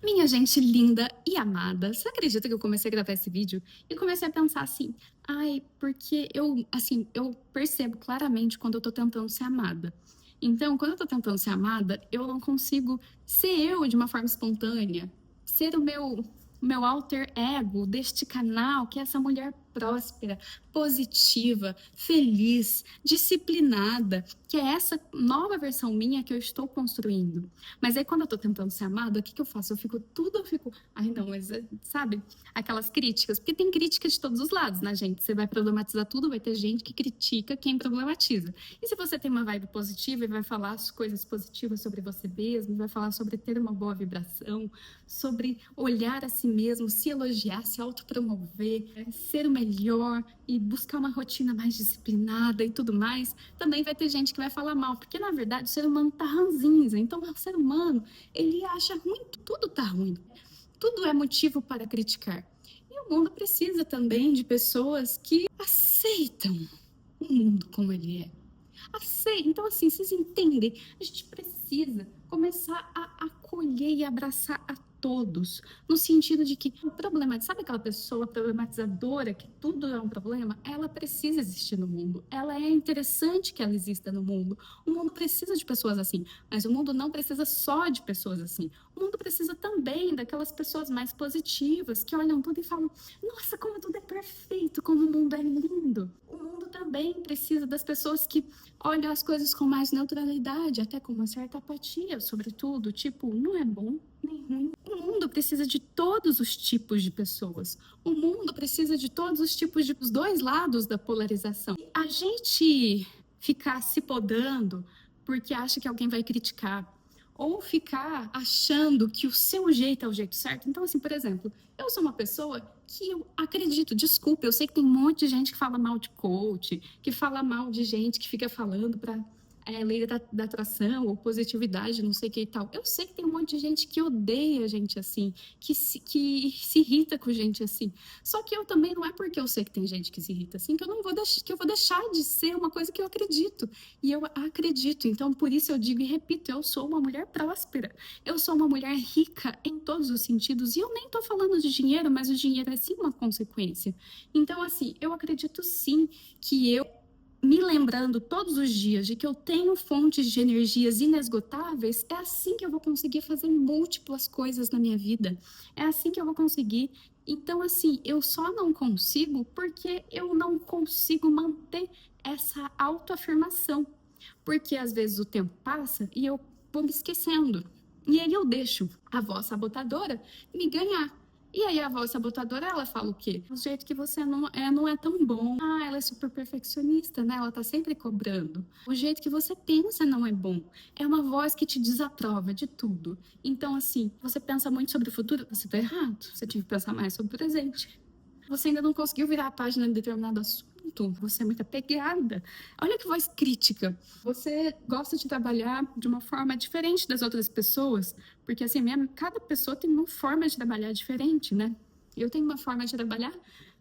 Minha gente linda e amada, você acredita que eu comecei a gravar esse vídeo e comecei a pensar assim, ai, porque eu percebo claramente quando eu tô tentando ser amada. Então, quando eu tô tentando ser amada, eu não consigo ser eu de uma forma espontânea, ser o meu alter ego deste canal, que é essa mulher próspera, positiva, feliz, disciplinada, que é essa nova versão minha que eu estou construindo. Mas aí quando eu tô tentando ser amada, o que que eu faço? Ai não, mas sabe? Aquelas críticas, porque tem crítica de todos os lados, né, gente? Você vai problematizar tudo, vai ter gente que critica quem problematiza. E se você tem uma vibe positiva e vai falar as coisas positivas sobre você mesmo, vai falar sobre ter uma boa vibração, sobre olhar a si mesmo, se elogiar, se autopromover, ser o melhor e buscar uma rotina mais disciplinada e tudo mais, também vai ter gente que vai falar mal, porque na verdade o ser humano tá ranzinza, então o ser humano, ele acha ruim, tudo tá ruim, tudo é motivo para criticar. E o mundo precisa também de pessoas que aceitam o mundo como ele é. Aceita. Então, assim, vocês entendem? A gente precisa começar a acolher e abraçar a todos, no sentido de que o problema, sabe aquela pessoa problematizadora que tudo é um problema? Ela precisa existir no mundo. Ela é interessante que ela exista no mundo. O mundo precisa de pessoas assim, mas o mundo não precisa só de pessoas assim. O mundo precisa também daquelas pessoas mais positivas que olham tudo e falam: nossa, como tudo é perfeito, como o mundo é lindo. O mundo também precisa das pessoas que olham as coisas com mais neutralidade, até com uma certa apatia, sobretudo, tipo, não é bom nem ruim. O mundo precisa de todos os tipos de pessoas. O mundo precisa de todos os tipos de os dois lados da polarização. A gente ficar se podando porque acha que alguém vai criticar, ou ficar achando que o seu jeito é o jeito certo. Então, assim, por exemplo, eu sou uma pessoa que eu acredito, desculpa, eu sei que tem um monte de gente que fala mal de coach, que fala mal de gente que fica falando para lei da atração ou positividade, não sei o que e tal. Eu sei que tem um monte de gente que odeia gente assim, que se irrita com gente assim. Só que eu também não é porque eu sei que tem gente que se irrita assim que eu não vou que eu vou deixar de ser uma coisa que eu acredito. E eu acredito. Então, por isso eu digo e repito, eu sou uma mulher próspera. Eu sou uma mulher rica em todos os sentidos. E eu nem tô falando de dinheiro, mas o dinheiro é sim uma consequência. Então, assim, eu acredito sim que eu me lembrando todos os dias de que eu tenho fontes de energias inesgotáveis, é assim que eu vou conseguir fazer múltiplas coisas na minha vida. É assim que eu vou conseguir. Então, assim, eu só não consigo porque eu não consigo manter essa autoafirmação. Porque às vezes o tempo passa e eu vou me esquecendo. E aí eu deixo a voz sabotadora me ganhar. E aí a voz sabotadora, ela fala o quê? O jeito que você não é tão bom. Ah, ela é super perfeccionista, né? Ela tá sempre cobrando. O jeito que você pensa não é bom. É uma voz que te desaprova de tudo. Então, assim, você pensa muito sobre o futuro, você tá errado. Você tinha que pensar mais sobre o presente. Você ainda não conseguiu virar a página em determinado assunto, você é muito apegada. Olha que voz crítica. Você gosta de trabalhar de uma forma diferente das outras pessoas, porque assim, cada pessoa tem uma forma de trabalhar diferente, né? Eu tenho uma forma de trabalhar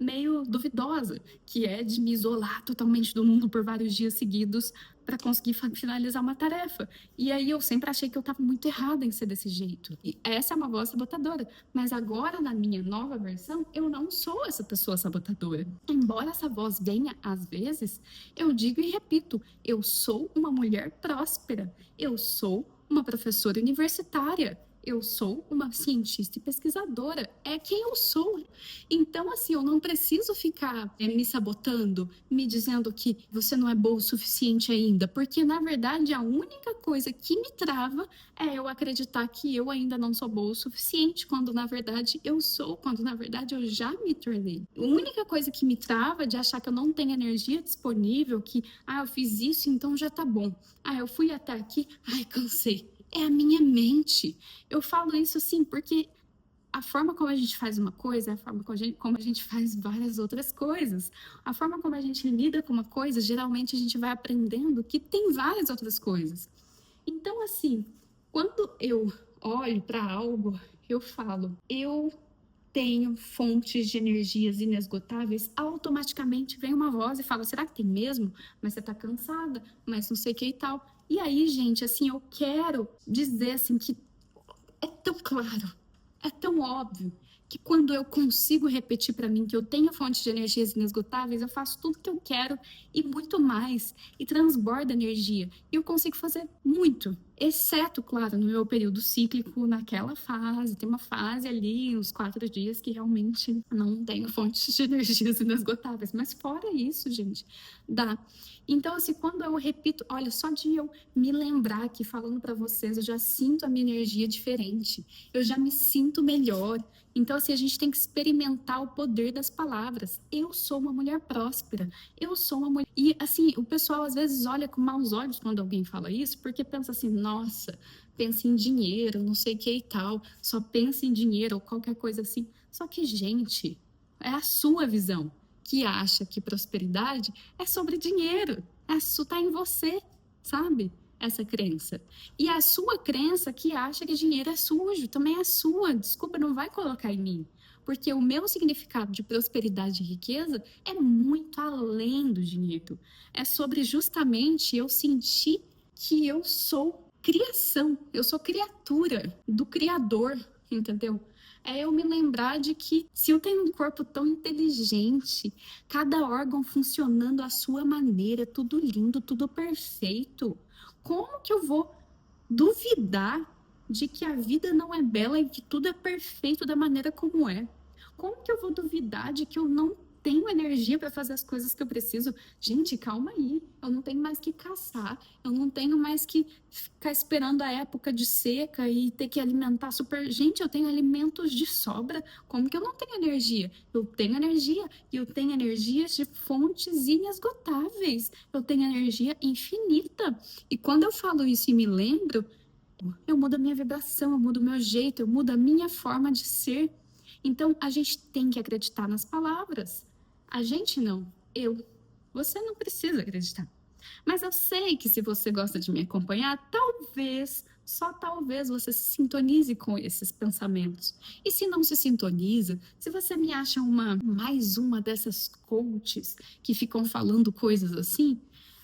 meio duvidosa, que é de me isolar totalmente do mundo por vários dias seguidos para conseguir finalizar uma tarefa. E aí eu sempre achei que eu estava muito errada em ser desse jeito. E essa é uma voz sabotadora. Mas agora, na minha nova versão, eu não sou essa pessoa sabotadora. Embora essa voz venha às vezes, eu digo e repito: eu sou uma mulher próspera. Eu sou uma professora universitária. Eu sou uma cientista e pesquisadora. É quem eu sou. Então, assim, eu não preciso ficar me sabotando, me dizendo que você não é boa o suficiente ainda, porque na verdade a única coisa que me trava é eu acreditar que eu ainda não sou boa o suficiente, quando na verdade eu sou, quando na verdade eu já me tornei. A única coisa que me trava de achar que eu não tenho energia disponível, que eu fiz isso, então já tá bom. Eu fui até aqui, cansei. É a minha mente. Eu falo isso assim porque a forma como a gente faz uma coisa é a forma como a gente faz várias outras coisas. A forma como a gente lida com uma coisa, geralmente a gente vai aprendendo que tem várias outras coisas. Então, assim, quando eu olho para algo, eu falo, eu tenho fontes de energias inesgotáveis, automaticamente vem uma voz e fala: será que tem mesmo? Mas você tá cansada, mas não sei o que e tal. E aí, gente, assim, eu quero dizer assim que é tão claro. É tão óbvio que quando eu consigo repetir para mim que eu tenho fontes de energias inesgotáveis, eu faço tudo que eu quero e muito mais, e transborda energia. E eu consigo fazer muito, exceto, claro, no meu período cíclico, naquela fase. Tem uma fase ali, uns 4 dias, que realmente não tenho fontes de energias inesgotáveis. Mas fora isso, gente, dá. Então, assim, quando eu repito, olha, só de eu me lembrar aqui falando para vocês, eu já sinto a minha energia diferente, eu já me sinto melhor. Então, assim, a gente tem que experimentar o poder das palavras. Eu sou uma mulher próspera, eu sou uma mulher. E, assim, o pessoal às vezes olha com maus olhos quando alguém fala isso, porque pensa assim, nossa, pensa em dinheiro, não sei o que e tal, só pensa em dinheiro ou qualquer coisa assim. Só que, gente, é a sua visão que acha que prosperidade é sobre dinheiro. Tá em você, sabe? Essa crença. E a sua crença que acha que dinheiro é sujo, também é sua. Desculpa, não vai colocar em mim. Porque o meu significado de prosperidade e riqueza é muito além do dinheiro. É sobre justamente eu sentir que eu sou criação, eu sou criatura do Criador, entendeu? É eu me lembrar de que se eu tenho um corpo tão inteligente, cada órgão funcionando à sua maneira, tudo lindo, tudo perfeito, como que eu vou duvidar de que a vida não é bela e que tudo é perfeito da maneira como é? Como que eu vou duvidar de que eu não tenho energia para fazer as coisas que eu preciso? Gente, calma aí. Eu não tenho mais que caçar. Eu não tenho mais que ficar esperando a época de seca e ter que alimentar super. Gente, eu tenho alimentos de sobra. Como que eu não tenho energia? Eu tenho energia e eu tenho energias de fontes inesgotáveis. Eu tenho energia infinita. E quando eu falo isso e me lembro, eu mudo a minha vibração, eu mudo o meu jeito, eu mudo a minha forma de ser. Então, a gente tem que acreditar nas palavras. A gente não, eu. Você não precisa acreditar. Mas eu sei que se você gosta de me acompanhar, talvez, só talvez você se sintonize com esses pensamentos. E se não se sintoniza, se você me acha mais uma dessas coaches que ficam falando coisas assim,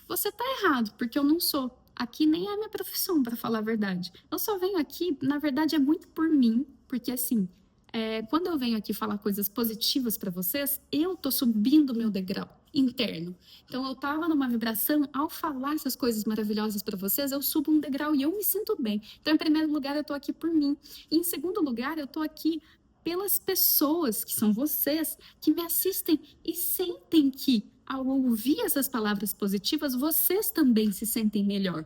você está errado, porque eu não sou. Aqui nem é a minha profissão, para falar a verdade. Eu só venho aqui, na verdade, é muito por mim, porque assim, quando eu venho aqui falar coisas positivas para vocês, eu tô subindo o meu degrau interno. Então eu tava numa vibração, ao falar essas coisas maravilhosas para vocês, eu subo um degrau e eu me sinto bem. Então, em primeiro lugar, eu tô aqui por mim. E em segundo lugar, eu tô aqui pelas pessoas que são vocês, que me assistem e sentem que ao ouvir essas palavras positivas, vocês também se sentem melhor.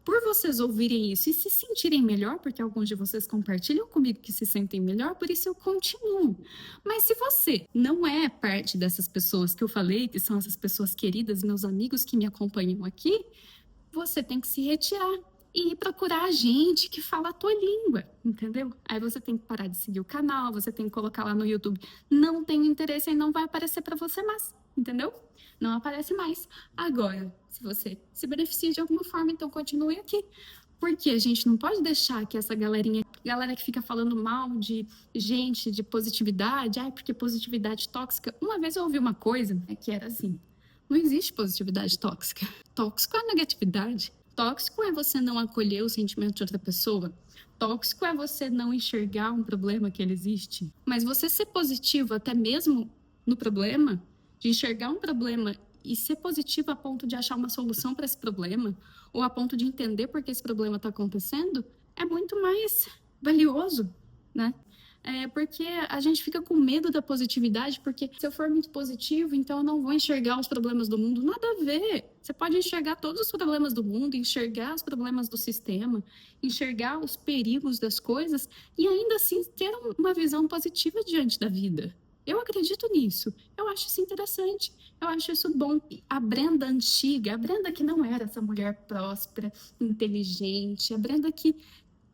Por vocês ouvirem isso e se sentirem melhor, porque alguns de vocês compartilham comigo que se sentem melhor, por isso eu continuo. Mas se você não é parte dessas pessoas que eu falei, que são essas pessoas queridas, meus amigos que me acompanham aqui, você tem que se retirar e ir procurar a gente que fala a tua língua, entendeu? Aí você tem que parar de seguir o canal, você tem que colocar lá no YouTube, não tenho interesse, aí não vai aparecer para você mais, entendeu? Não aparece mais. Agora, se você se beneficia de alguma forma, então continue aqui. Porque a gente não pode deixar que essa galera que fica falando mal de gente, de positividade, porque positividade tóxica. Uma vez eu ouvi uma coisa, né, que era assim: não existe positividade tóxica. Tóxico é a negatividade. Tóxico é você não acolher o sentimento de outra pessoa. Tóxico é você não enxergar um problema que ele existe. Mas você ser positivo até mesmo no problema, de enxergar um problema e ser positivo a ponto de achar uma solução para esse problema, ou a ponto de entender por que esse problema está acontecendo, é muito mais valioso, né? Porque a gente fica com medo da positividade, porque se eu for muito positivo, então eu não vou enxergar os problemas do mundo. Nada a ver. Você pode enxergar todos os problemas do mundo, enxergar os problemas do sistema, enxergar os perigos das coisas e ainda assim ter uma visão positiva diante da vida. Eu acredito nisso. Eu acho isso interessante. Eu acho isso bom. A Brenda antiga, a Brenda que não era essa mulher próspera, inteligente, a Brenda que,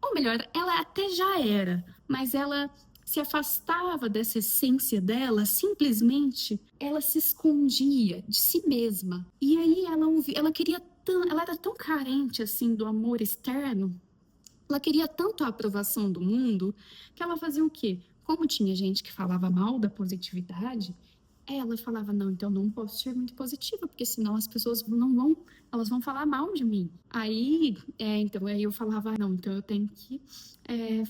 ou melhor, ela até já era, mas ela se afastava dessa essência dela, simplesmente ela se escondia de si mesma. E aí ela queria ela era tão carente assim do amor externo, ela queria tanto a aprovação do mundo, que ela fazia o quê? Como tinha gente que falava mal da positividade, Aí ela falava, não, então eu não posso ser muito positiva, porque senão as pessoas não vão, elas vão falar mal de mim. Aí eu falava, não, então eu tenho que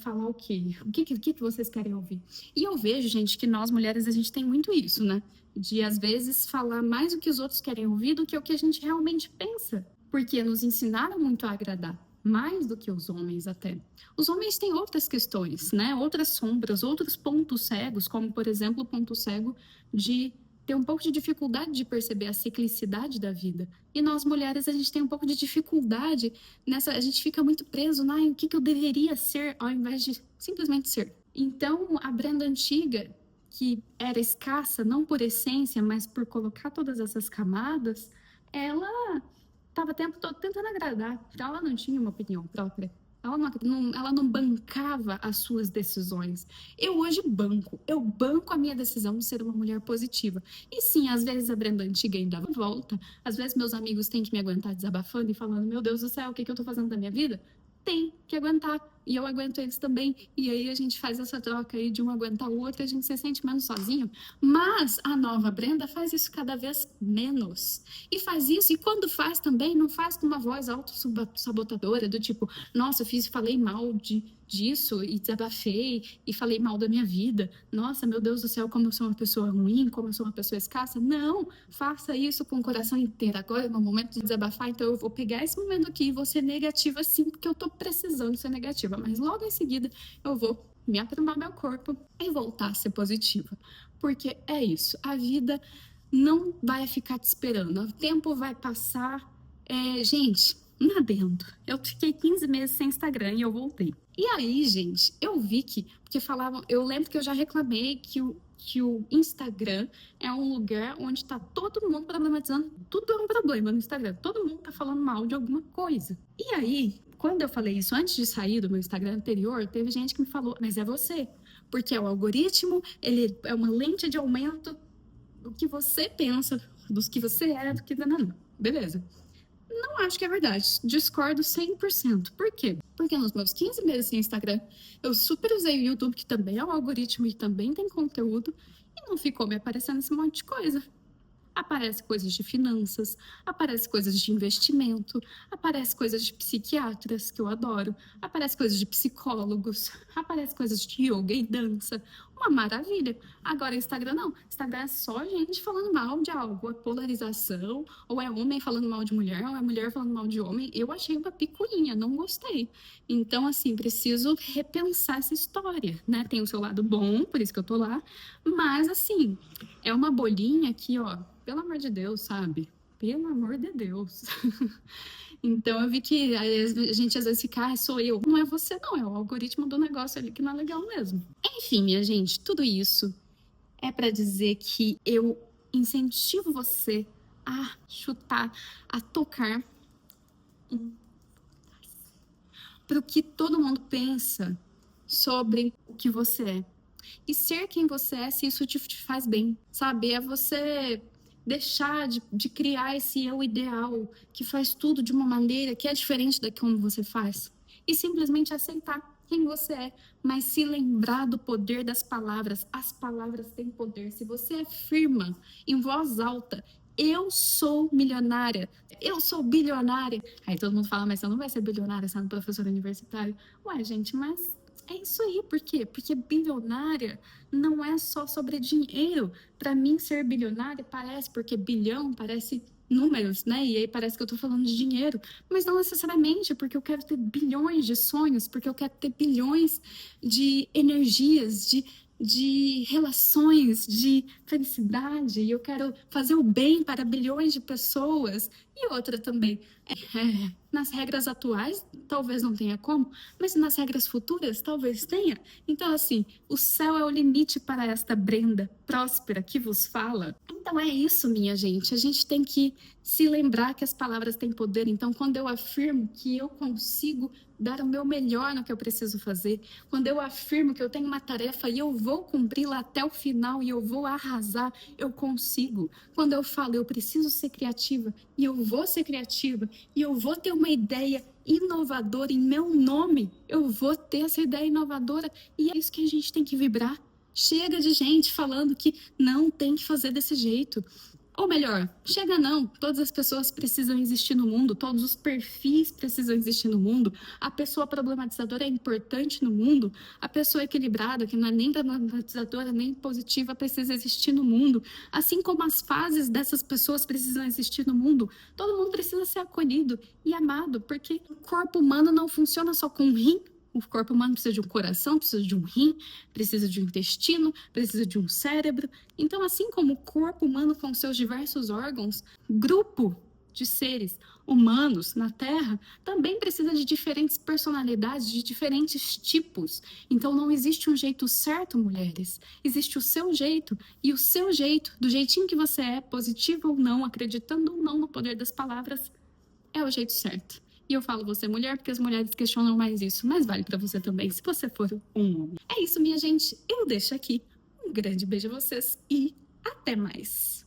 falar o quê? O que vocês querem ouvir? E eu vejo, gente, que nós mulheres, a gente tem muito isso, né? De, às vezes, falar mais o que os outros querem ouvir do que o que a gente realmente pensa. Porque nos ensinaram muito a agradar, mais do que os homens até. Os homens têm outras questões, né? Outras sombras, outros pontos cegos, como, por exemplo, o ponto cego de ter um pouco de dificuldade de perceber a ciclicidade da vida. E nós mulheres, a gente tem um pouco de dificuldade nessa, a gente fica muito preso na o que eu deveria ser, ao invés de simplesmente ser. Então, a Brenda antiga, que era escassa, não por essência, mas por colocar todas essas camadas, ela estava o tempo todo tentando agradar. Então, ela não tinha uma opinião própria. Ela não bancava as suas decisões. Eu hoje banco. Eu banco a minha decisão de ser uma mulher positiva. E sim, às vezes a Brenda antiga ainda volta. Às vezes meus amigos têm que me aguentar desabafando e falando: Meu Deus do céu, o que eu tô fazendo da minha vida? Tem que aguentar. E eu aguento eles também. E aí a gente faz essa troca aí de um aguentar o outro e a gente se sente menos sozinho. Mas a nova Brenda faz isso cada vez menos. E faz isso, e quando faz também, não faz com uma voz autossabotadora, do tipo, nossa, falei mal disso e desabafei e falei mal da minha vida. Nossa, meu Deus do céu, como eu sou uma pessoa ruim, como eu sou uma pessoa escassa. Não, faça isso com o coração inteiro. Agora é o momento de desabafar, então eu vou pegar esse momento aqui e vou ser negativa sim, porque eu tô precisando ser negativa. Mas logo em seguida eu vou me acalmar meu corpo e voltar a ser positiva. Porque é isso, a vida não vai ficar te esperando, o tempo vai passar. Gente, nadando. Eu fiquei 15 meses sem Instagram e eu voltei. E aí, gente, eu vi porque falavam, eu lembro que eu já reclamei que o Instagram é um lugar onde tá todo mundo problematizando, tudo é um problema no Instagram, todo mundo tá falando mal de alguma coisa. E aí, quando eu falei isso antes de sair do meu Instagram anterior, teve gente que me falou, mas é você, porque o algoritmo, ele é uma lente de aumento do que você pensa, dos que você é, do que... Não, beleza. Não acho que é verdade. Discordo 100%. Por quê? Porque nos meus 15 meses sem Instagram, eu super usei o YouTube, que também é um algoritmo e também tem conteúdo, e não ficou me aparecendo esse monte de coisa. Aparece coisas de finanças, aparece coisas de investimento, aparece coisas de psiquiatras, que eu adoro, aparece coisas de psicólogos, aparece coisas de yoga e dança. Uma maravilha. Agora, Instagram não. Instagram é só gente falando mal de algo. É polarização, ou é homem falando mal de mulher, ou é mulher falando mal de homem. Eu achei uma picuinha, não gostei. Então, assim, preciso repensar essa história, né? Tem o seu lado bom, por isso que eu tô lá. Mas, assim, é uma bolinha que, ó, pelo amor de Deus, sabe? Pelo amor de Deus. Então eu vi que a gente às vezes fica, sou eu. Não é você, não, é o algoritmo do negócio ali que não é legal mesmo. Enfim, minha gente, tudo isso é para dizer que eu incentivo você a chutar, a tocar para o que todo mundo pensa sobre o que você é. E ser quem você é, se isso te faz bem, sabe? É você deixar de criar esse eu ideal que faz tudo de uma maneira que é diferente da como você faz. E simplesmente aceitar quem você é, mas se lembrar do poder das palavras. As palavras têm poder. Se você afirma em voz alta, eu sou milionária, eu sou bilionária. Aí todo mundo fala, mas você não vai ser bilionária sendo professora universitária. Ué, gente, mas é isso aí, por quê? Porque bilionária não é só sobre dinheiro. Para mim, ser bilionária parece, porque bilhão parece números, né? E aí parece que eu tô falando de dinheiro, mas não necessariamente, porque eu quero ter bilhões de sonhos, porque eu quero ter bilhões de energias, de relações, de felicidade, e eu quero fazer o bem para bilhões de pessoas. E outra também, nas regras atuais, talvez não tenha como, mas nas regras futuras, talvez tenha. Então, assim, o céu é o limite para esta Brenda próspera que vos fala. Então, é isso, minha gente. A gente tem que se lembrar que as palavras têm poder. Então, quando eu afirmo que eu consigo dar o meu melhor no que eu preciso fazer, quando eu afirmo que eu tenho uma tarefa e eu vou cumpri-la até o final e eu vou arrasar, eu consigo. Quando eu falo, eu preciso ser criativa e eu vou ser criativa e eu vou ter uma ideia inovadora em meu nome, eu vou ter essa ideia inovadora e é isso que a gente tem que vibrar. Chega de gente falando que não tem que fazer desse jeito. Ou melhor, chega não, todas as pessoas precisam existir no mundo, todos os perfis precisam existir no mundo, a pessoa problematizadora é importante no mundo, a pessoa equilibrada, que não é nem problematizadora nem positiva, precisa existir no mundo, assim como as fases dessas pessoas precisam existir no mundo, todo mundo precisa ser acolhido e amado, porque o corpo humano não funciona só com um rim. O corpo humano precisa de um coração, precisa de um rim, precisa de um intestino, precisa de um cérebro. Então, assim como o corpo humano com seus diversos órgãos, grupo de seres humanos na Terra também precisa de diferentes personalidades, de diferentes tipos. Então, não existe um jeito certo, mulheres. Existe o seu jeito, e o seu jeito, do jeitinho que você é, positivo ou não, acreditando ou não no poder das palavras, é o jeito certo. E eu falo você mulher porque as mulheres questionam mais isso, mas vale pra você também, se você for um homem. É isso, minha gente. Eu deixo aqui. Um grande beijo a vocês e até mais.